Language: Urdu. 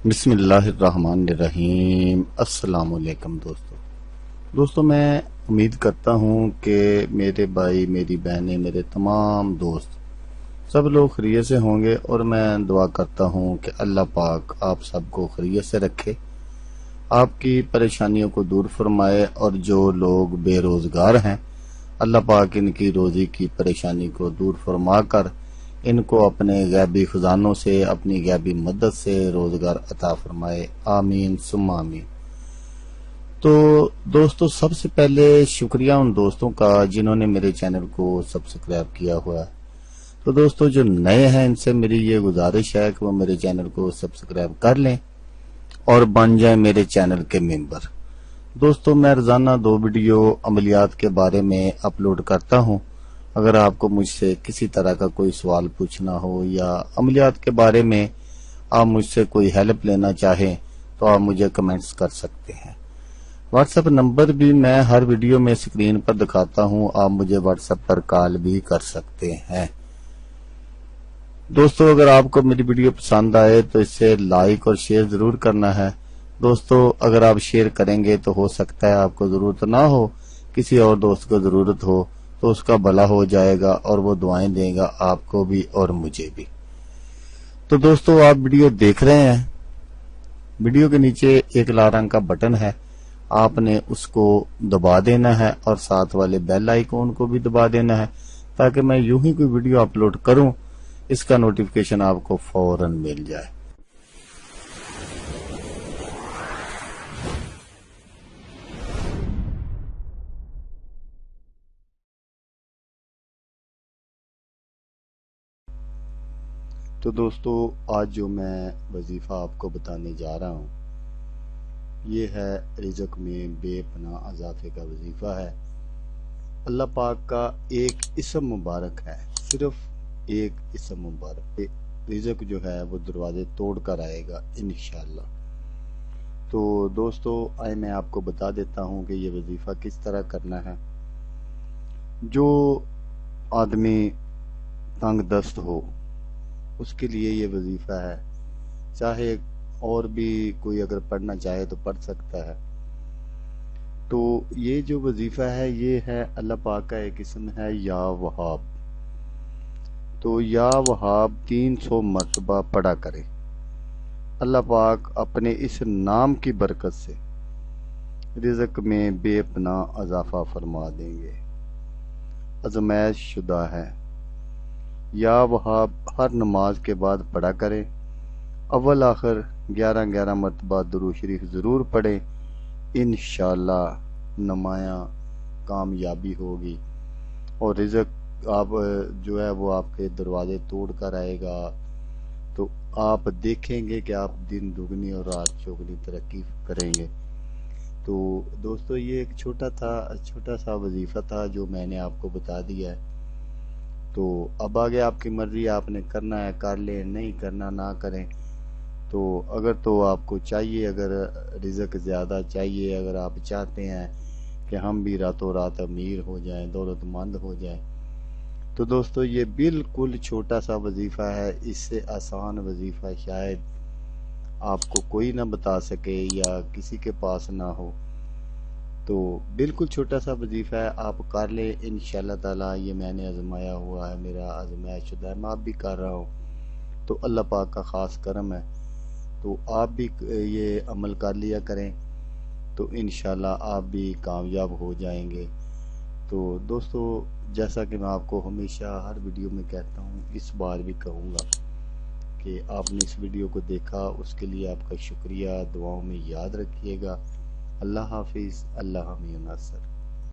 بسم اللہ الرحمن الرحیم۔ السلام علیکم دوستو میں امید کرتا ہوں کہ میرے بھائی، میری بہنیں، میرے تمام دوست سب لوگ خیریت سے ہوں گے، اور میں دعا کرتا ہوں کہ اللہ پاک آپ سب کو خیریت سے رکھے، آپ کی پریشانیوں کو دور فرمائے، اور جو لوگ بے روزگار ہیں اللہ پاک ان کی روزی کی پریشانی کو دور فرما کر ان کو اپنے غیبی خزانوں سے، اپنی غیبی مدد سے روزگار عطا فرمائے، آمین ثم آمین۔ تو دوستو، سب سے پہلے شکریہ ان دوستوں کا جنہوں نے میرے چینل کو سبسکرائب کیا ہوا ہے۔ تو دوستو جو نئے ہیں ان سے میری یہ گزارش ہے کہ وہ میرے چینل کو سبسکرائب کر لیں اور بن جائیں میرے چینل کے ممبر۔ دوستو میں روزانہ 2 ویڈیو عملیات کے بارے میں اپلوڈ کرتا ہوں۔ اگر آپ کو مجھ سے کسی طرح کا کوئی سوال پوچھنا ہو یا عملیات کے بارے میں آپ مجھ سے کوئی ہیلپ لینا چاہیں تو آپ مجھے کمنٹس کر سکتے ہیں۔ واٹس ایپ نمبر بھی میں ہر ویڈیو میں اسکرین پر دکھاتا ہوں، آپ مجھے واٹس ایپ پر کال بھی کر سکتے ہیں۔ دوستو اگر آپ کو میری ویڈیو پسند آئے تو اسے لائک اور شیئر ضرور کرنا ہے۔ دوستو اگر آپ شیئر کریں گے تو ہو سکتا ہے آپ کو ضرورت نہ ہو، کسی اور دوست کو ضرورت ہو تو اس کا بھلا ہو جائے گا اور وہ دعائیں دے گا آپ کو بھی اور مجھے بھی۔ تو دوستو آپ ویڈیو دیکھ رہے ہیں، ویڈیو کے نیچے ایک لال رنگ کا بٹن ہے، آپ نے اس کو دبا دینا ہے اور ساتھ والے بیل آئیکن کو بھی دبا دینا ہے تاکہ میں یوں ہی کوئی ویڈیو اپلوڈ کروں اس کا نوٹیفیکیشن آپ کو فوراً مل جائے۔ تو دوستو آج جو میں وظیفہ آپ کو بتانے جا رہا ہوں یہ ہے رزق میں بے پناہ اضافے کا وظیفہ ہے۔ اللہ پاک کا ایک اسم مبارک ہے، صرف ایک اسم مبارک، رزق جو ہے وہ دروازے توڑ کر آئے گا انشاءاللہ۔ تو دوستو آئے میں آپ کو بتا دیتا ہوں کہ یہ وظیفہ کس طرح کرنا ہے۔ جو آدمی تنگ دست ہو اس کے لیے یہ وظیفہ ہے، چاہے اور بھی کوئی اگر پڑھنا چاہے تو پڑھ سکتا ہے۔ تو یہ جو وظیفہ ہے یہ ہے اللہ پاک کا ایک اسم ہے یا وہاب۔ تو یا وہاب 300 مرتبہ پڑھا کرے، اللہ پاک اپنے اس نام کی برکت سے رزق میں بے پناہ اضافہ فرما دیں گے۔ آزمائش شدہ ہے، یا وہاب ہر نماز کے بعد پڑھا کریں، اول آخر 11 مرتبہ درود شریف ضرور پڑھیں، انشاءاللہ نمایاں کامیابی ہوگی اور رزق آپ جو ہے وہ آپ کے دروازے توڑ کر آئے گا۔ تو آپ دیکھیں گے کہ آپ دن دگنی اور رات چوگنی ترقی کریں گے۔ تو دوستو یہ ایک چھوٹا سا وظیفہ تھا جو میں نے آپ کو بتا دیا ہے۔ تو اب آگے آپ کی مرضی، آپ نے کرنا ہے کر لیں، نہیں کرنا نہ کریں۔ تو اگر تو آپ کو چاہیے، اگر رزق زیادہ چاہیے، اگر آپ چاہتے ہیں کہ ہم بھی راتوں رات امیر ہو جائیں، دولت مند ہو جائیں، تو دوستو یہ بالکل چھوٹا سا وظیفہ ہے، اس سے آسان وظیفہ شاید آپ کو کوئی نہ بتا سکے یا کسی کے پاس نہ ہو۔ تو بالکل چھوٹا سا وظیفہ ہے، آپ کر لیں انشاءاللہ تعالی۔ یہ میں نے آزمایا ہوا ہے، میرا آزمائش شدہ ہے، میں اب بھی کر رہا ہوں، تو اللہ پاک کا خاص کرم ہے۔ تو آپ بھی یہ عمل کر لیا کریں تو انشاءاللہ آپ بھی کامیاب ہو جائیں گے۔ تو دوستو جیسا کہ میں آپ کو ہمیشہ ہر ویڈیو میں کہتا ہوں، اس بار بھی کہوں گا کہ آپ نے اس ویڈیو کو دیکھا، اس کے لیے آپ کا شکریہ، دعاؤں میں یاد رکھیے گا۔ اللہ حافظ، اللہ حامی و ناصر۔